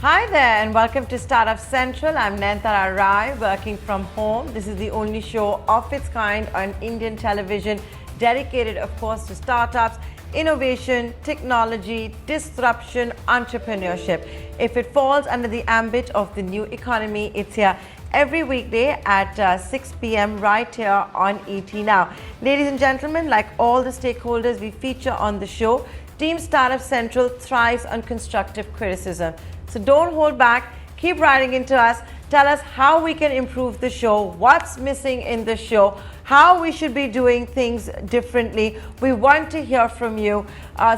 Hi there and welcome to Startup Central. I'm Nayantara Rai, working from home. This is the only show of its kind on Indian television, dedicated of course to startups, innovation, technology, disruption, entrepreneurship. If it falls under the ambit of the new economy, it's here every weekday at 6 p.m. right here on ET Now. Ladies and gentlemen, like all the stakeholders we feature on the show, Team Startup Central thrives on constructive criticism. So don't hold back, keep writing into us, tell us how we can improve the show, what's missing in the show, how we should be doing things differently. We want to hear from you.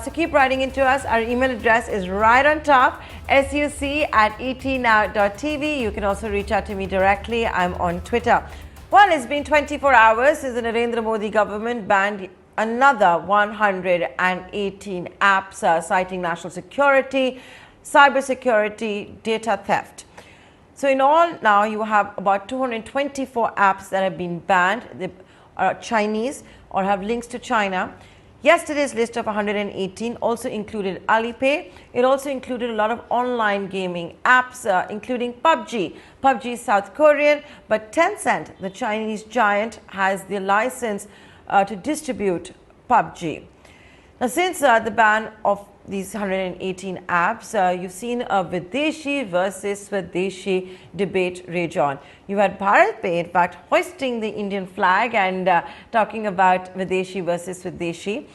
So keep writing into us. Our email address is right on top, suc@etnow.tv. You can also reach out to me directly. I'm on Twitter. Well, it's been 24 hours since the Narendra Modi government banned another 118 apps citing national security, cybersecurity, data theft. So in all now you have about 224 apps that have been banned. They are Chinese or have links to China. Yesterday's list of 118 also included Alipay. It also included a lot of online gaming apps, including PUBG. PUBG is South Korean, but Tencent, the Chinese giant, has the license to distribute PUBG. Now, since the ban of these 118 apps, you've seen a Videshi versus Swadeshi debate rage on. You had BharatPay, in fact, hoisting the Indian flag and talking about Videshi versus Swadeshi.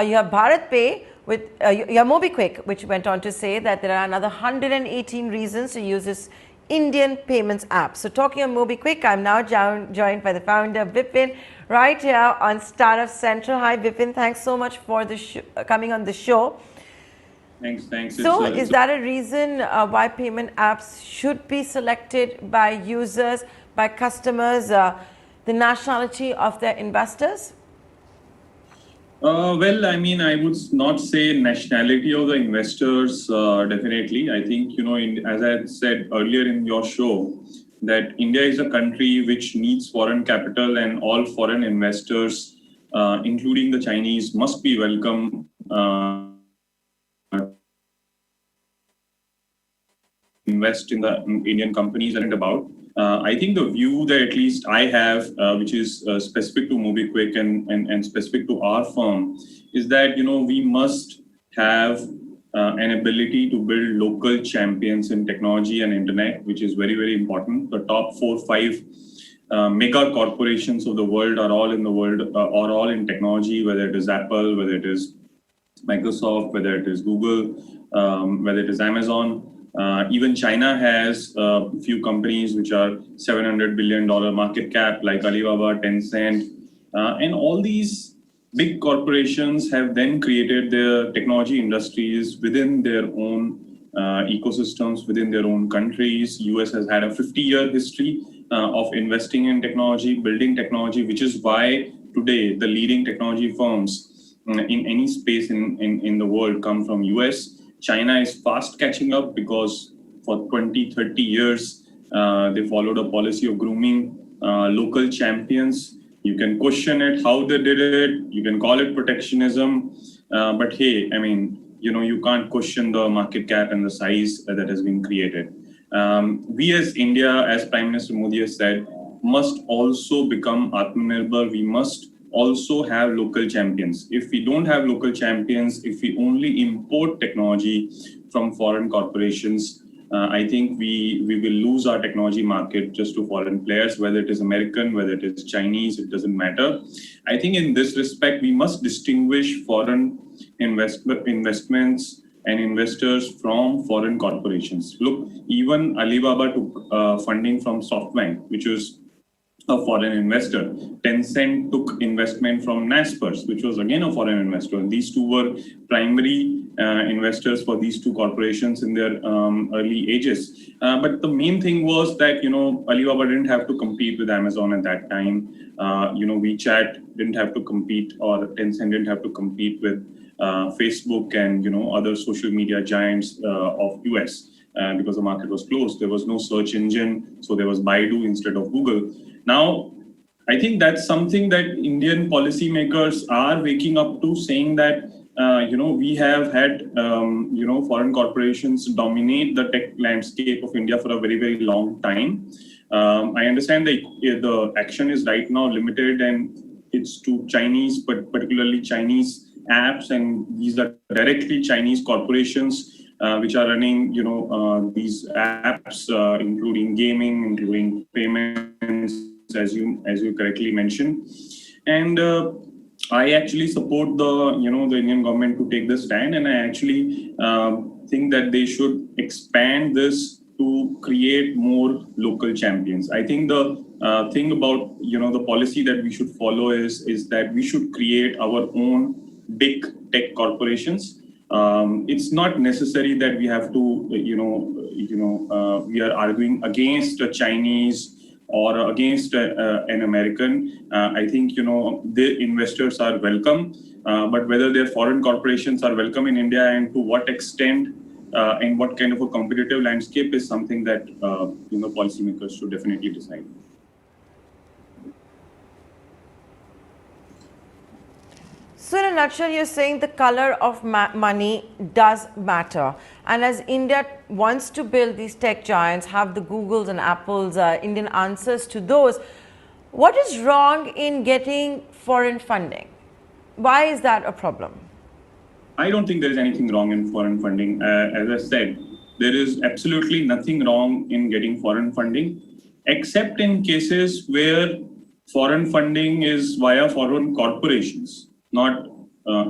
You have BharatPay with you have MobiKwik, which went on to say that there are another 118 reasons to use this Indian payments app. So talking of MobiKwik, I'm now joined by the founder, Bipin, right here on Startup Central. Hi, Bipin. Thanks so much for the coming on the show. Thanks. So is that a reason why payment apps should be selected by users, by customers, the nationality of their investors? Well, I mean, I would not say nationality of the investors, definitely. I think, as I said earlier in your show, that India is a country which needs foreign capital, and all foreign investors, including the Chinese, must be welcome invest in the Indian companies and about. I think the view that at least I have, which is specific to MobiKwik and specific to our firm, is that we must have an ability to build local champions in technology and internet, which is very, very important. The top 4-5 mega corporations of the world are all in the world, are all in technology, whether it is Apple, whether it is Microsoft, whether it is Google, whether it is Amazon. Even China has a few companies which are $700 billion market cap, like Alibaba, Tencent, and all these big corporations have then created their technology industries within their own ecosystems, within their own countries. US has had a 50-year history of investing in technology, building technology, which is why today the leading technology firms in any space in the world come from US. China is fast catching up because for 20-30 years, they followed a policy of grooming local champions. You can question it, how they did it. You can call it protectionism. But hey, I mean, you can't question the market cap and the size that has been created. We as India, as Prime Minister Modi has said, must also become Atmanirbhar. We must also have local champions. If we don't have local champions, if we only import technology from foreign corporations, I think we will lose our technology market just to foreign players, whether it is American, whether it is Chinese, it doesn't matter. I think in this respect, we must distinguish foreign investments and investors from foreign corporations. Look, even Alibaba took funding from SoftBank, which was a foreign investor. Tencent took investment from Naspers, which was again a foreign investor. And these two were primary investors for these two corporations in their early ages. But the main thing was that, Alibaba didn't have to compete with Amazon at that time. WeChat didn't have to compete, or Tencent didn't have to compete with Facebook and, other social media giants of US. Because the market was closed. There was no search engine, so there was Baidu instead of Google. Now, I think that's something that Indian policymakers are waking up to, saying that we have had, foreign corporations dominate the tech landscape of India for a very, very long time. I understand that the action is right now limited and it's to Chinese, but particularly Chinese apps, and these are directly Chinese corporations which are running, these apps, including gaming, including payments, as you correctly mentioned, and I actually support the Indian government to take this stand, and I actually think that they should expand this to create more local champions. I think the thing about the policy that we should follow is that we should create our own big tech corporations. It's not necessary that we have to we are arguing against a Chinese or against an American. I think the investors are welcome, but whether their foreign corporations are welcome in India and to what extent and what kind of a competitive landscape is something that policymakers should definitely decide. So in a nutshell, you're saying the color of money does matter. And as India wants to build these tech giants, have the Googles and Apples, Indian answers to those, what is wrong in getting foreign funding? Why is that a problem? I don't think there is anything wrong in foreign funding. As I said, there is absolutely nothing wrong in getting foreign funding, except in cases where foreign funding is via foreign corporations, not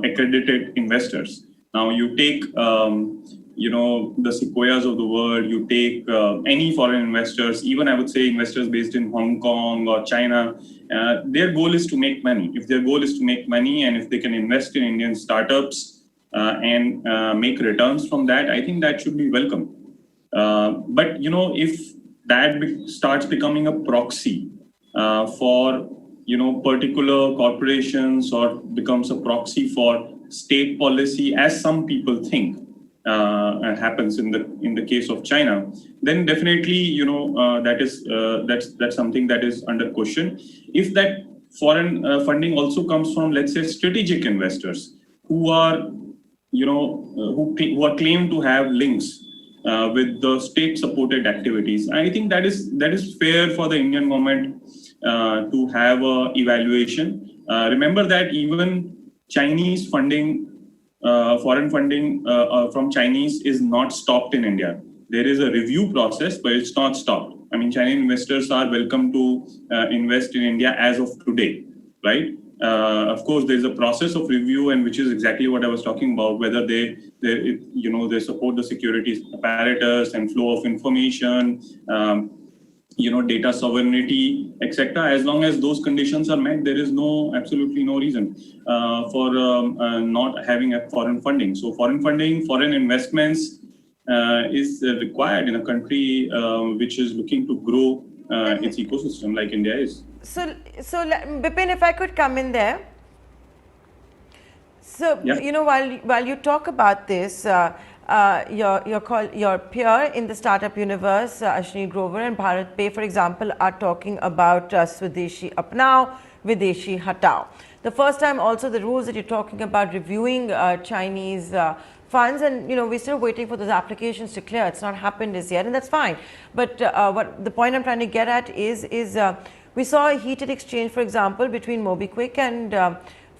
accredited investors. Now, you take, the Sequoias of the world, you take any foreign investors, even I would say investors based in Hong Kong or China, their goal is to make money. If their goal is to make money and if they can invest in Indian startups and make returns from that, I think that should be welcome. But, if that starts becoming a proxy for particular corporations or becomes a proxy for state policy, as some people think happens in the case of China, then definitely that's something that is under question. If that foreign funding also comes from, let's say, strategic investors who are who are claimed to have links with the state-supported activities, I think that is fair for the Indian government to have a evaluation. Remember that even Chinese funding, foreign funding from Chinese is not stopped in India. There is a review process, but it's not stopped. I mean, Chinese investors are welcome to invest in India as of today, right? Of course, there's a process of review, and which is exactly what I was talking about, whether they support the securities apparatus and flow of information, data sovereignty, etc. As long as those conditions are met, there is absolutely no reason for not having a foreign funding. So foreign funding, foreign investments is required in a country which is looking to grow its ecosystem like India is. So Bipin, if I could come in there. So, yeah. While you talk about this, your peer in the startup universe, Ashwini Grover and BharatPay, for example, are talking about Swadeshi Apnao, Videshi Hatao. The first time also the rules that you're talking about reviewing Chinese funds, and we're still waiting for those applications to clear. It's not happened as yet, and that's fine. But what the point I'm trying to get at is we saw a heated exchange, for example, between MobiKwik and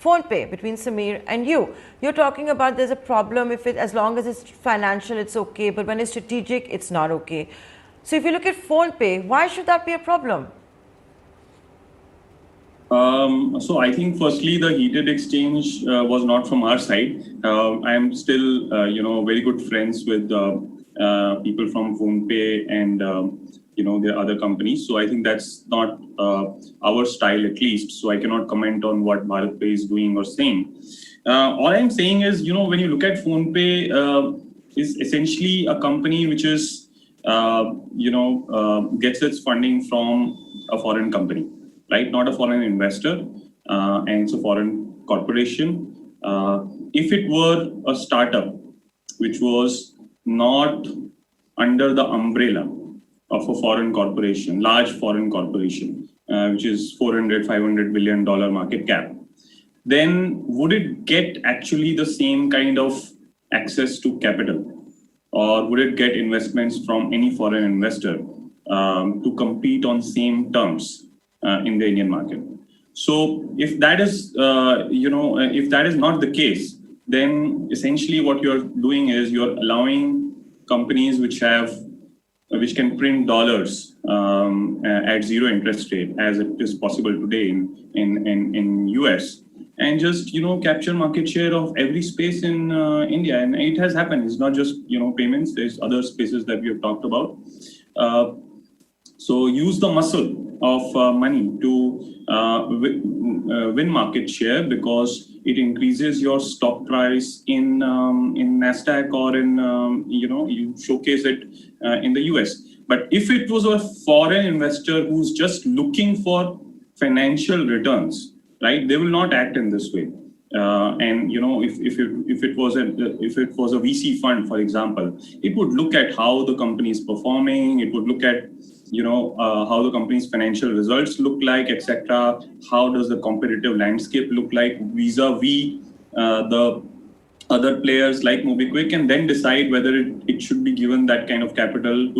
PhonePay, between Samir and you. You're talking about there's a problem as long as it's financial, it's okay, but when it's strategic, it's not okay. So if you look at PhonePay, why should that be a problem? So I think firstly, the heated exchange was not from our side. I am still, very good friends with people from PhonePay and the other companies. So I think that's not our style, at least. So I cannot comment on what BharatPay is doing or saying. All I'm saying is, when you look at PhonePay, is essentially a company which is, gets its funding from a foreign company, right? Not a foreign investor, and it's a foreign corporation. If it were a startup which was not under the umbrella of a foreign corporation, large foreign corporation, which is $400, $500 billion market cap, then would it get actually the same kind of access to capital, or would it get investments from any foreign investor to compete on same terms in the Indian market? So if that is, if that is not the case, then essentially what you're doing is you're allowing companies which can print dollars at zero interest rate, as it is possible today in US, and just capture market share of every space in India. And it has happened. It's not just payments. There's other spaces that we have talked about. So use the muscle of money to win market share, because it increases your stock price in Nasdaq, or you showcase it in the US. But if it was a foreign investor who's just looking for financial returns, right, they will not act in this way. And if it was a VC fund, for example, it would look at how the company is performing. It would look at how the company's financial results look like, etc. How does the competitive landscape look like vis-a-vis the other players like MobiKwik, and then decide whether it should be given that kind of capital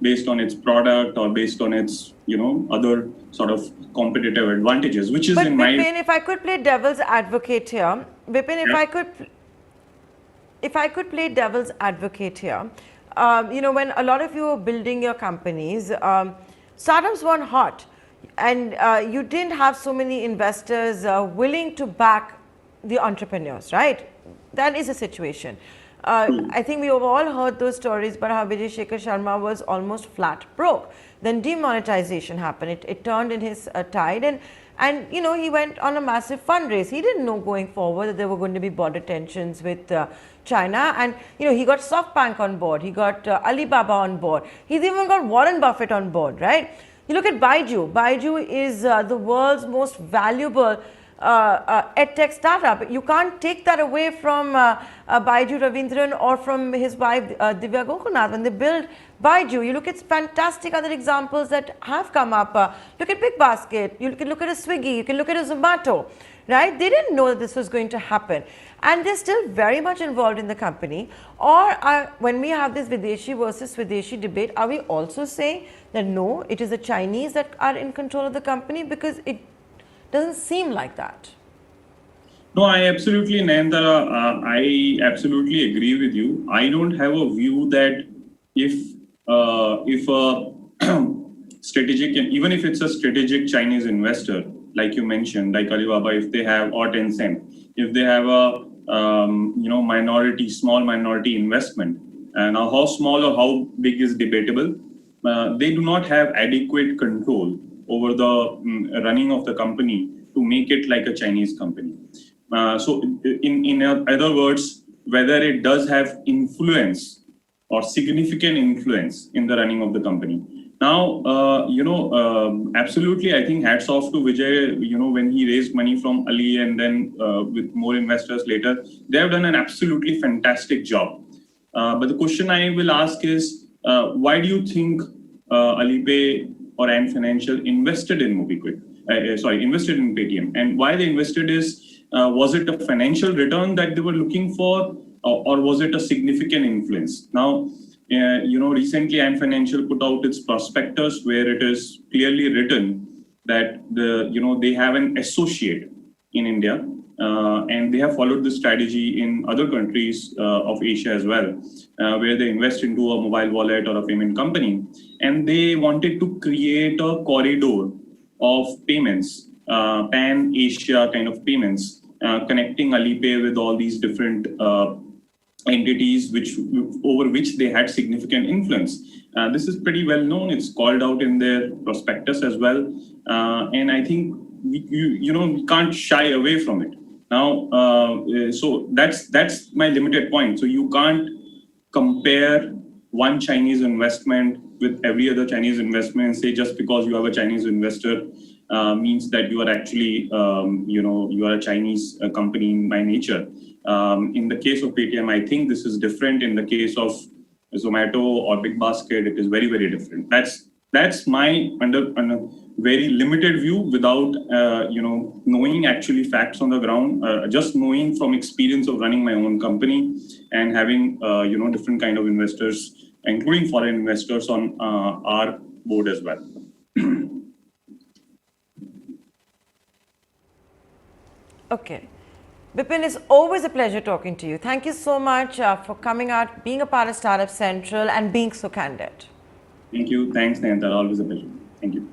based on its product or based on its other sort of competitive advantages, which is in my. Bipin, if I could play devil's advocate here, Bipin, if I could play devil's advocate here, when a lot of you are building your companies, startups weren't hot, and you didn't have so many investors willing to back the entrepreneurs, right? That is a situation. I think we have all heard those stories about how Vijay Shekhar Sharma was almost flat broke. Then demonetization happened. It turned in his tide, and he went on a massive fundraise. He didn't know going forward that there were going to be border tensions with China, and he got SoftBank on board. He got Alibaba on board. He's even got Warren Buffett on board, right? You look at Baiju. Baiju is the world's most valuable edtech startup. You can't take that away from Baiju Ravindran or from his wife Divya Gokunath. When they build Baiju, you look at fantastic other examples that have come up. Look at Big Basket. You can look at a Swiggy. You can look at a Zomato. Right? They didn't know that this was going to happen, and they're still very much involved in the company. Or when we have this Videshi versus Swadeshi debate, are we also saying that no, it is the Chinese that are in control of the company? Because it doesn't seem like that. No, I absolutely, Nayantara, I absolutely agree with you. I don't have a view that if a strategic, even if it's a strategic Chinese investor, like you mentioned, like Alibaba, if they have, or Tencent, if they have a small minority investment, and how small or how big is debatable, they do not have adequate control over the running of the company to make it like a Chinese company. So in other words, whether it does have influence or significant influence in the running of the company. Now, absolutely, I think hats off to Vijay, when he raised money from Ali and then with more investors later, they have done an absolutely fantastic job. But the question I will ask is, why do you think Alipay or Ant Financial invested in invested in Paytm? And why they invested is, was it a financial return that they were looking for, or was it a significant influence? Now, recently Ant Financial put out its prospectus where it is clearly written that they have an associate in India, and they have followed this strategy in other countries of Asia as well, where they invest into a mobile wallet or a payment company, and they wanted to create a corridor of payments, pan-Asia kind of payments, connecting Alipay with all these different entities over which they had significant influence. This is pretty well known. It's called out in their prospectus as well, and I think we can't shy away from it. Now, so that's my limited point. So you can't compare one Chinese investment with every other Chinese investment and say just because you have a Chinese investor means that you are actually you are a Chinese company by nature. In the case of Paytm, I think this is different. In the case of Zomato or Big Basket, it is very, very different. That's That's my under very limited view, without knowing actually facts on the ground, just knowing from experience of running my own company and having different kind of investors, including foreign investors on our board as well. Okay. Bipin, it's always a pleasure talking to you. Thank you so much for coming out, being a part of Startup Central and being so candid. Thank you. Thanks, Nayantara. Always a pleasure. Thank you.